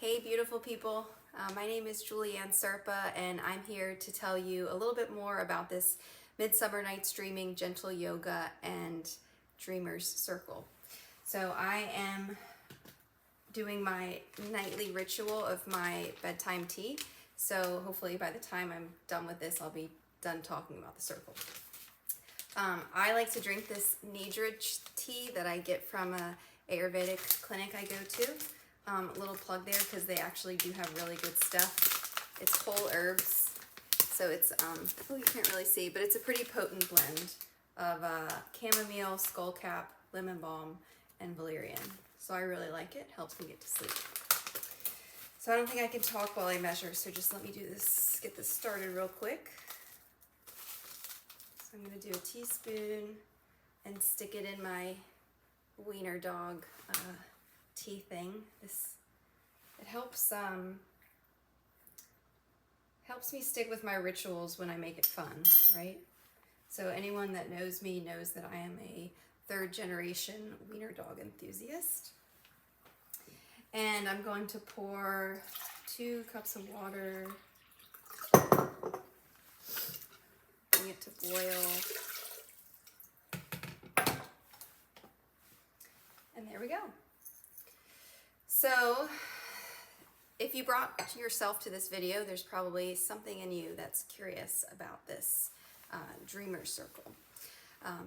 Hey beautiful people, my name is Julianne Serpa and I'm here to tell you a little bit more about this Midsummer Night's Dreaming Gentle Yoga and Dreamer's Circle. So I am doing my nightly ritual of my bedtime tea. So hopefully by the time I'm done with this, I'll be done talking about the circle. I like to drink this Nidra tea that I get from a Ayurvedic clinic I go to. A little plug there because they actually do have really good stuff. It's whole herbs, so it's, oh you can't really see, but it's a pretty potent blend of chamomile, skullcap, lemon balm, and valerian. So I really like it, helps me get to sleep. So I don't think I can talk while I measure, so just let me do this, get this started real quick. So I'm gonna do a teaspoon and stick it in my wiener dog tea thing. It helps helps me stick with my rituals when I make it fun, right? So anyone that knows me knows that I am a third generation wiener dog enthusiast. And I'm going to pour 2 cups of water, bring it to boil. And there we go. So if you brought yourself to this video, there's probably something in you that's curious about this Dreamer's Circle.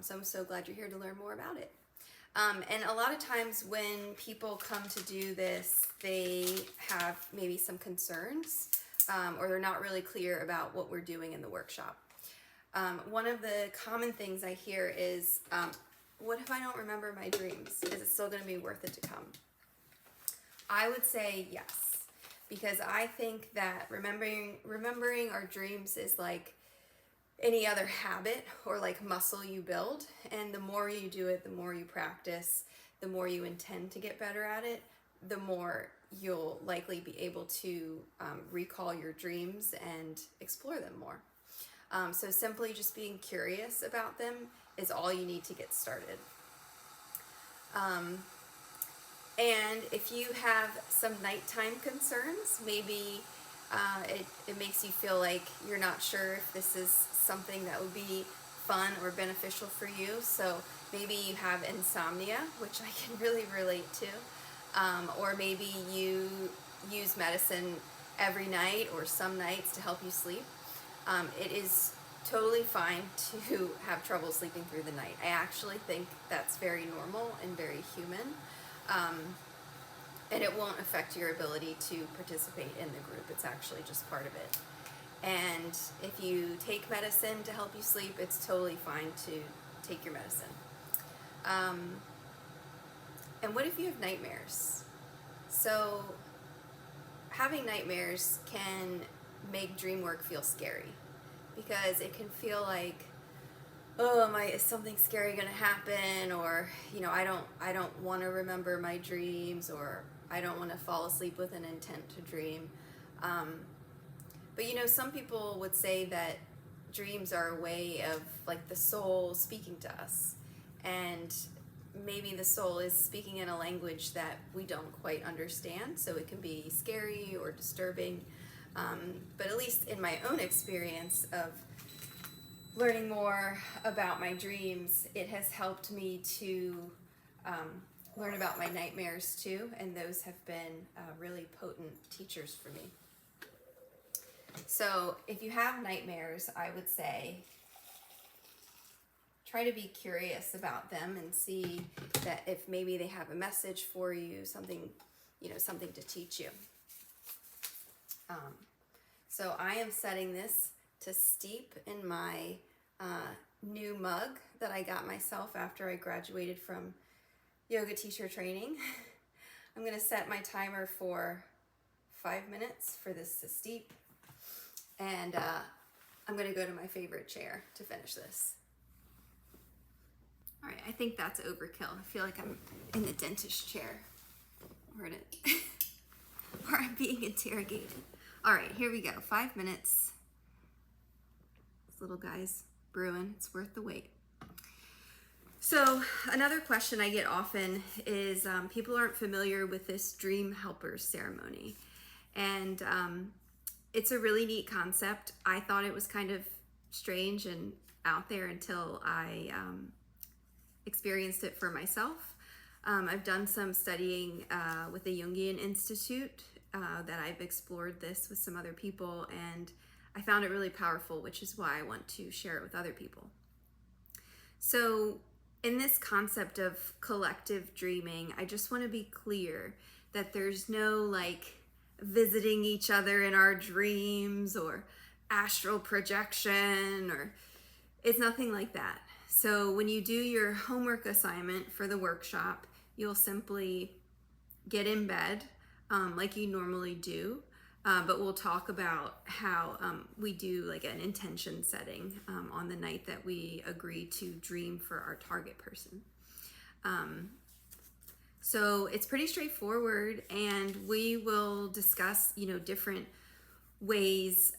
So I'm so glad you're here to learn more about it. And a lot of times when people come to do this, they have maybe some concerns or they're not really clear about what we're doing in the workshop. One of the common things I hear is, what if I don't remember my dreams? Is it still going to be worth it to come? I would say yes, because I think that remembering our dreams is like any other habit or like muscle you build, and the more you do it, the more you practice, the more you intend to get better at it, the more you'll likely be able to recall your dreams and explore them more. So simply just being curious about them is all you need to get started. And if you have some nighttime concerns, maybe it makes you feel like you're not sure if this is something that would be fun or beneficial for you. So maybe you have insomnia, which I can really relate to. Or maybe you use medicine every night or some nights to help you sleep. It is totally fine to have trouble sleeping through the night. I actually think that's very normal and very human. And it won't affect your ability to participate in the group. It's actually just part of it. And if you take medicine to help you sleep, it's totally fine to take your medicine. And what if you have nightmares? So having nightmares can make Dreamwork feel scary, because it can feel like, oh, is something scary gonna happen? Or, you know, I don't want to remember my dreams, or I don't want to fall asleep with an intent to dream. But you know, some people would say that dreams are a way of like the soul speaking to us, and maybe the soul is speaking in a language that we don't quite understand, so it can be scary or disturbing. But at least in my own experience of learning more about my dreams, it has helped me to learn about my nightmares too, and those have been really potent teachers for me. So if you have nightmares, I would say try to be curious about them and see that if maybe they have a message for you, something, you know, something to teach you. So I am setting this to steep in my new mug that I got myself after I graduated from yoga teacher training. I'm going to set my timer for 5 minutes for this to steep, and I'm going to go to my favorite chair to finish this. All right, I think that's overkill. I feel like I'm in the dentist chair, or I'm being interrogated. All right, here we go. 5 minutes. This little guy's brewing. It's worth the wait. So another question I get often is people aren't familiar with this dream helpers ceremony. And it's a really neat concept. I thought it was kind of strange and out there until I experienced it for myself. I've done some studying with the Jungian Institute that I've explored this with some other people, and I found it really powerful, which is why I want to share it with other people. So in this concept of collective dreaming, I just want to be clear that there's no like visiting each other in our dreams or astral projection, or it's nothing like that. So when you do your homework assignment for the workshop, you'll simply get in bed like you normally do, but we'll talk about how we do like an intention setting on the night that we agree to dream for our target person. So it's pretty straightforward, and we will discuss, different ways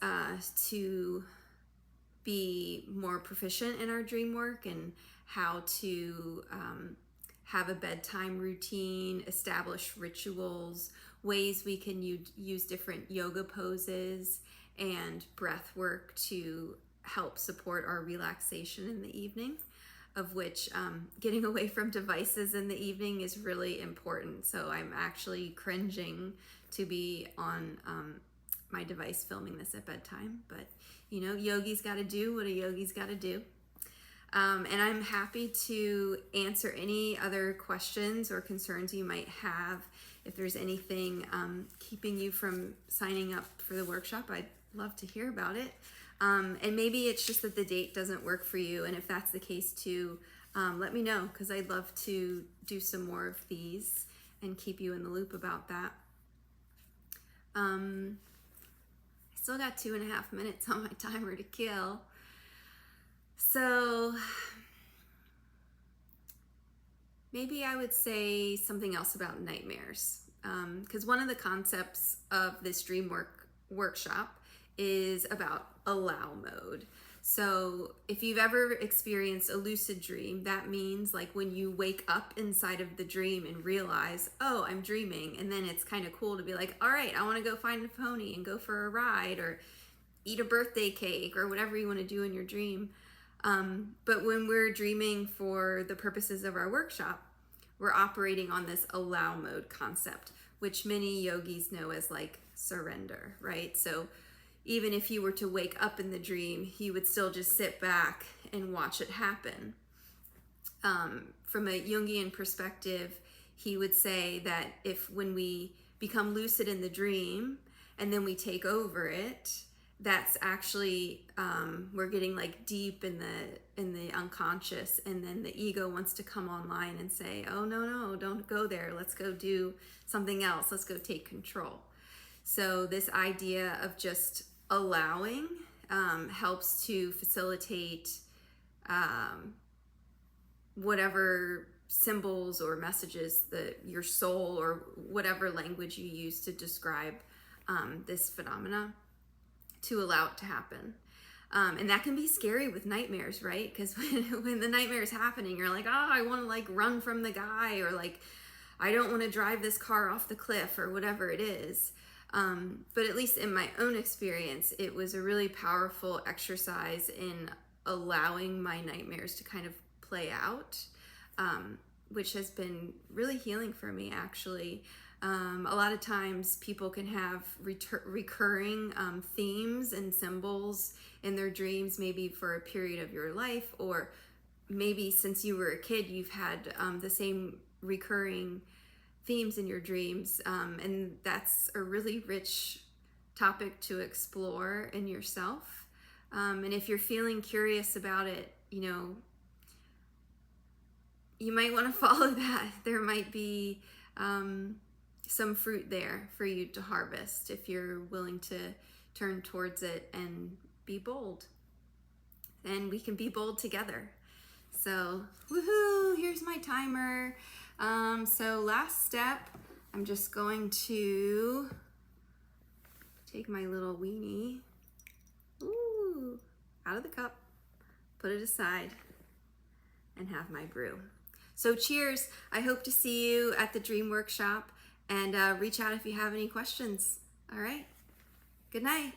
to be more proficient in our dream work, and how to have a bedtime routine, establish rituals, ways we can use different yoga poses and breath work to help support our relaxation in the evening, of which getting away from devices in the evening is really important. So I'm actually cringing to be on my device filming this at bedtime, but yogi's got to do what a yogi's got to do. And I'm happy to answer any other questions or concerns you might have. If there's anything keeping you from signing up for the workshop, I'd love to hear about it. And maybe it's just that the date doesn't work for you. And if that's the case too, let me know, because I'd love to do some more of these and keep you in the loop about that. I still got 2.5 minutes on my timer to kill. So maybe I would say something else about nightmares, because one of the concepts of this Dreamwork workshop is about allow mode. So if you've ever experienced a lucid dream, that means like when you wake up inside of the dream and realize, oh, I'm dreaming, and then it's kind of cool to be like, all right, I want to go find a pony and go for a ride or eat a birthday cake or whatever you want to do in your dream. But when we're dreaming for the purposes of our workshop, we're operating on this allow mode concept, which many yogis know as like surrender, right? So even if you were to wake up in the dream, you would still just sit back and watch it happen. From a Jungian perspective, he would say that when we become lucid in the dream and then we take over it, that's actually we're getting like deep in the unconscious, and then the ego wants to come online and say, oh no, don't go there, let's go do something else, let's go take control. So this idea of just allowing helps to facilitate whatever symbols or messages that your soul or whatever language you use to describe this phenomena, to allow it to happen. And that can be scary with nightmares, right? Because when the nightmare is happening, you're like, oh, I want to like run from the guy, or like, I don't want to drive this car off the cliff, or whatever it is. But at least in my own experience, it was a really powerful exercise in allowing my nightmares to kind of play out, which has been really healing for me, actually. A lot of times people can have recurring themes and symbols in their dreams, maybe for a period of your life, or maybe since you were a kid, you've had the same recurring themes in your dreams, and that's a really rich topic to explore in yourself. And if you're feeling curious about it, you might want to follow that. There might be some fruit there for you to harvest if you're willing to turn towards it and be bold. And we can be bold together. So, woohoo, here's my timer. So last step, I'm just going to take my little weenie, out of the cup, put it aside, and have my brew. So cheers. I hope to see you at the Dreamwork shop, and reach out if you have any questions. All right. Good night.